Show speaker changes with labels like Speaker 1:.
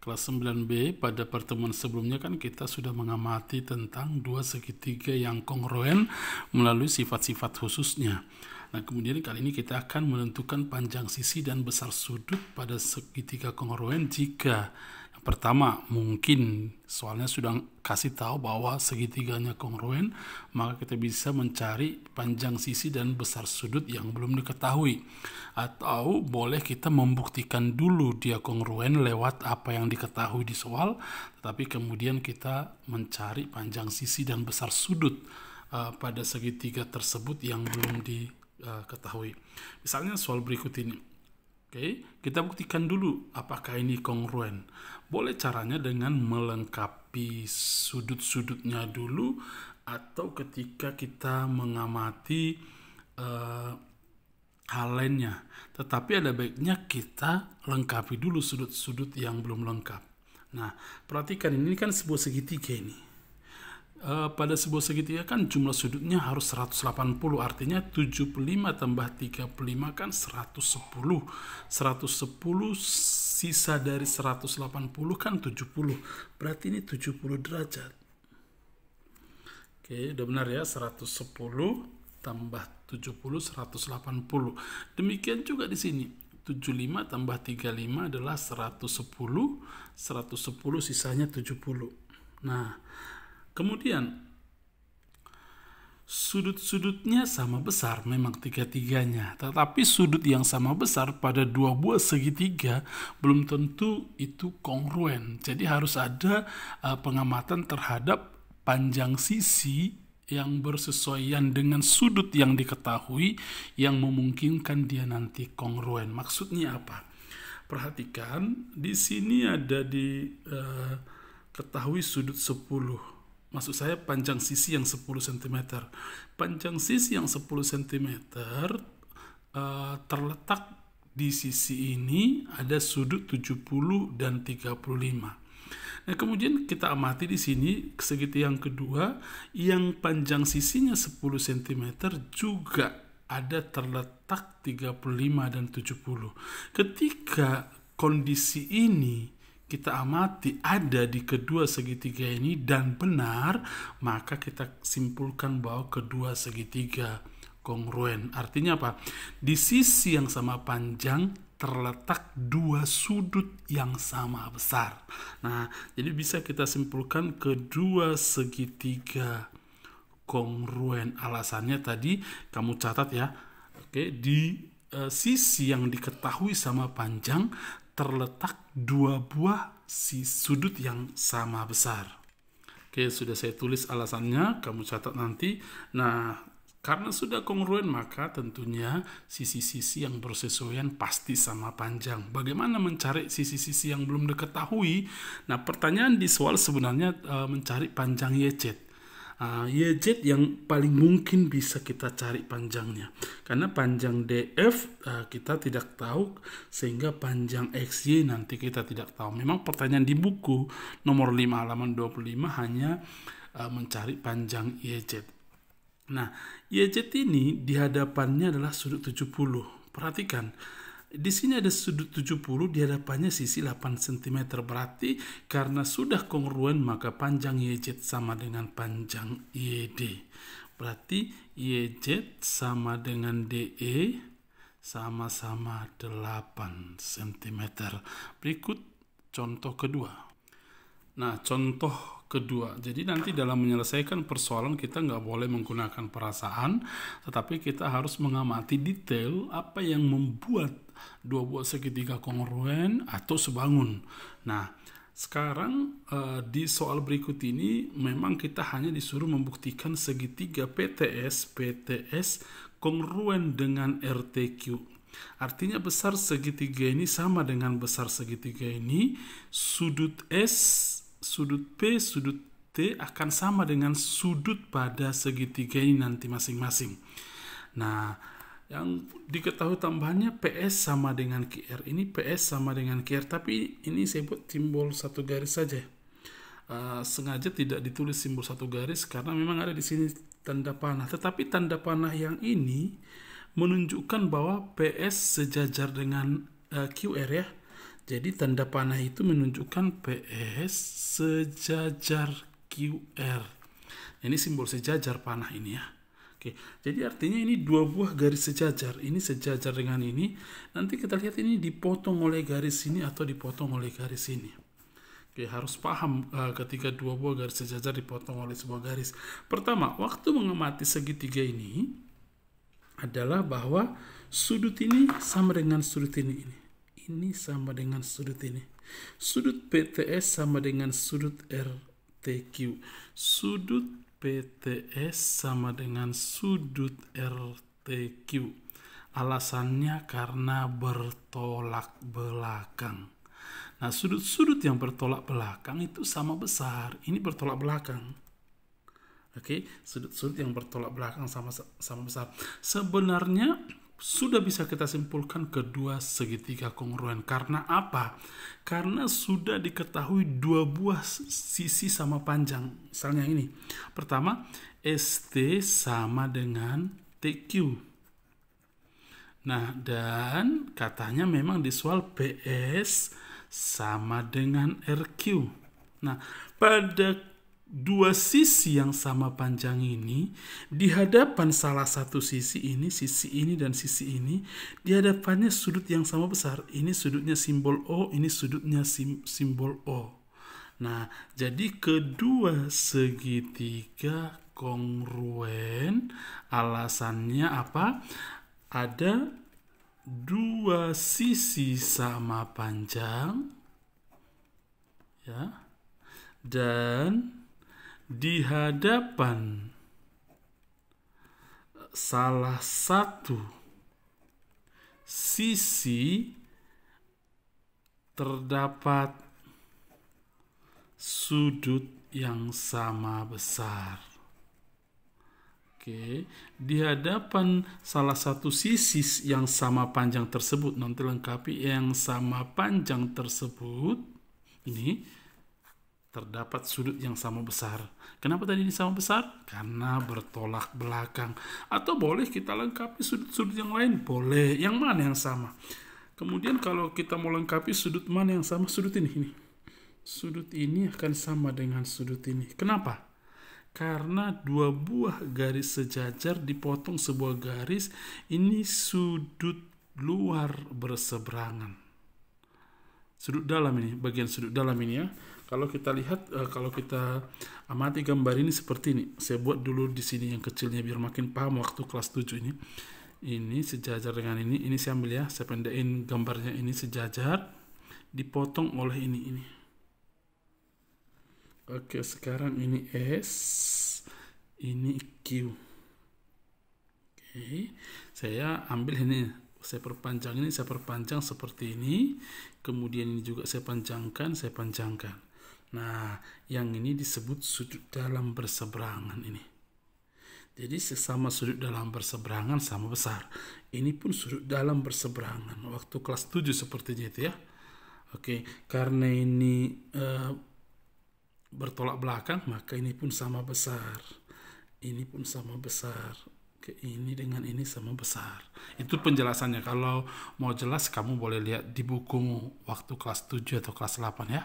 Speaker 1: kelas 9B. Pada pertemuan sebelumnya kan kita sudah mengamati tentang dua segitiga yang kongruen melalui sifat-sifat khususnya. Nah, kemudian kali ini kita akan menentukan panjang sisi dan besar sudut pada segitiga kongruen jika yang pertama mungkin soalnya sudah kasih tahu bahwa segitiganya kongruen, maka kita bisa mencari panjang sisi dan besar sudut yang belum diketahui. Atau boleh kita membuktikan dulu dia kongruen lewat apa yang diketahui di soal, tetapi kemudian kita mencari panjang sisi dan besar sudut pada segitiga tersebut yang belum diketahui. Misalnya soal berikut ini. Oke, kita buktikan dulu apakah ini kongruen. Boleh caranya dengan melengkapi sudut-sudutnya dulu, atau ketika kita mengamati hal lainnya. Tetapi ada baiknya kita lengkapi dulu sudut-sudut yang belum lengkap. Nah, perhatikan ini kan sebuah segitiga ini. Pada sebuah segitiga kan jumlah sudutnya harus 180, artinya 75 tambah 35 kan 110. 110 sisa dari 180 kan 70, berarti ini 70 derajat. Oke, udah benar ya, 110 tambah 70 180. Demikian juga di sini 75 tambah 35 adalah 110, 110 sisanya 70. Nah, kemudian sudut-sudutnya sama besar memang tiga-tiganya, tetapi sudut yang sama besar pada dua buah segitiga belum tentu itu kongruen. Jadi harus ada pengamatan terhadap panjang sisi yang bersesuaian dengan sudut yang diketahui yang memungkinkan dia nanti kongruen. Maksudnya apa? Perhatikan di sini ada ketahui sudut 10. Maksud saya panjang sisi yang 10 cm. Panjang sisi yang 10 cm terletak di sisi ini ada sudut 70 dan 35. Nah, kemudian kita amati di sini segitiga yang kedua yang panjang sisinya 10 cm juga ada terletak 35 dan 70. Ketika kondisi ini kita amati ada di kedua segitiga ini dan benar, maka kita simpulkan bahwa kedua segitiga kongruen. Artinya apa? Di sisi yang sama panjang terletak dua sudut yang sama besar. Nah, jadi bisa kita simpulkan kedua segitiga kongruen. Alasannya tadi kamu catat ya. Oke, di sisi yang diketahui sama panjang terletak dua buah sudut yang sama besar. Oke, sudah saya tulis alasannya, kamu catat nanti. Nah, karena sudah kongruen maka tentunya sisi-sisi yang bersesuaian pasti sama panjang. Bagaimana mencari sisi-sisi yang belum diketahui? Nah, pertanyaan di soal sebenarnya mencari panjang YZ. YZ yang paling mungkin bisa kita cari panjangnya, karena panjang DF kita tidak tahu, sehingga panjang XY nanti kita tidak tahu. Memang pertanyaan di buku nomor 5 halaman 25 hanya mencari panjang YZ. Nah, YZ ini di hadapannya adalah sudut 70. Perhatikan, di sini ada sudut 70, di hadapannya sisi 8 cm. Berarti karena sudah kongruen maka panjang YZ sama dengan panjang YD. Berarti YZ sama dengan DE sama-sama 8 cm. Berikut contoh kedua. Nah, contoh kedua. Jadi nanti dalam menyelesaikan persoalan kita nggak boleh menggunakan perasaan, tetapi kita harus mengamati detail apa yang membuat dua buah segitiga kongruen atau sebangun. Nah, sekarang di soal berikut ini memang kita hanya disuruh membuktikan segitiga PTS kongruen dengan RTQ. Artinya besar segitiga ini sama dengan besar segitiga ini, sudut S, sudut P, sudut T akan sama dengan sudut pada segitiga ini nanti masing-masing. Nah, yang diketahui tambahannya PS sama dengan QR. Ini PS sama dengan QR, tapi ini saya buat simbol satu garis saja. Sengaja tidak ditulis simbol satu garis karena memang ada di sini tanda panah. Tetapi tanda panah yang ini menunjukkan bahwa PS sejajar dengan QR ya. Jadi tanda panah itu menunjukkan PS sejajar QR. Ini simbol sejajar panah ini ya. Oke, jadi artinya ini dua buah garis sejajar. Ini sejajar dengan ini. Nanti kita lihat ini dipotong oleh garis ini atau dipotong oleh garis ini. Oke, harus paham ketika dua buah garis sejajar dipotong oleh sebuah garis. Pertama, waktu mengamati segitiga ini adalah bahwa sudut ini sama dengan sudut ini. Ini sama dengan sudut ini. Sudut PTS sama dengan sudut RTQ. Sudut PTS sama dengan sudut RTQ. Alasannya karena bertolak belakang. Nah, sudut-sudut yang bertolak belakang itu sama besar. Ini bertolak belakang. Oke, sudut-sudut yang bertolak belakang sama besar. Sebenarnya sudah bisa kita simpulkan kedua segitiga kongruen. Karena apa? Karena sudah diketahui dua buah sisi sama panjang. Misalnya ini. Pertama, ST sama dengan TQ. Nah, dan katanya memang di soal PS sama dengan RQ. Nah, pada dua sisi yang sama panjang ini, di hadapan salah satu sisi ini dan sisi ini, di hadapannya sudut yang sama besar. Ini sudutnya simbol O, ini sudutnya simbol O. Nah, jadi kedua segitiga kongruen, alasannya apa? Ada dua sisi sama panjang, ya, dan di hadapan salah satu sisi terdapat sudut yang sama besar. Oke, di hadapan salah satu sisi yang sama panjang tersebut, nanti lengkapi yang sama panjang tersebut, ini terdapat sudut yang sama besar. Kenapa tadi ini sama besar? Karena bertolak belakang. Atau boleh kita lengkapi sudut-sudut yang lain? Boleh. Yang mana yang sama? Kemudian kalau kita mau lengkapi sudut mana yang sama? Sudut ini. Sudut ini akan sama dengan sudut ini. Kenapa? Karena dua buah garis sejajar dipotong sebuah garis. Ini sudut luar berseberangan. Sudut dalam ini, bagian sudut dalam ini ya. Kalau kita lihat, kalau kita amati gambar ini seperti ini. Saya buat dulu di sini yang kecilnya biar makin paham waktu kelas 7 ini. Ini sejajar dengan ini. Ini saya ambil ya, saya pendekin gambarnya ini sejajar. Dipotong oleh ini. Oke, sekarang ini S, ini Q. Oke, saya ambil ini. Saya perpanjang ini, saya perpanjang seperti ini. Kemudian ini juga saya panjangkan. Nah, yang ini disebut sudut dalam berseberangan ini. Jadi sesama sudut dalam berseberangan sama besar. Ini pun sudut dalam berseberangan. Waktu kelas 7 sepertinya itu ya. Oke, karena ini bertolak belakang, maka ini pun sama besar. Ini pun sama besar. Ini dengan ini sama besar. Itu penjelasannya. Kalau mau jelas kamu boleh lihat di bukumu waktu kelas 7 atau kelas 8 ya.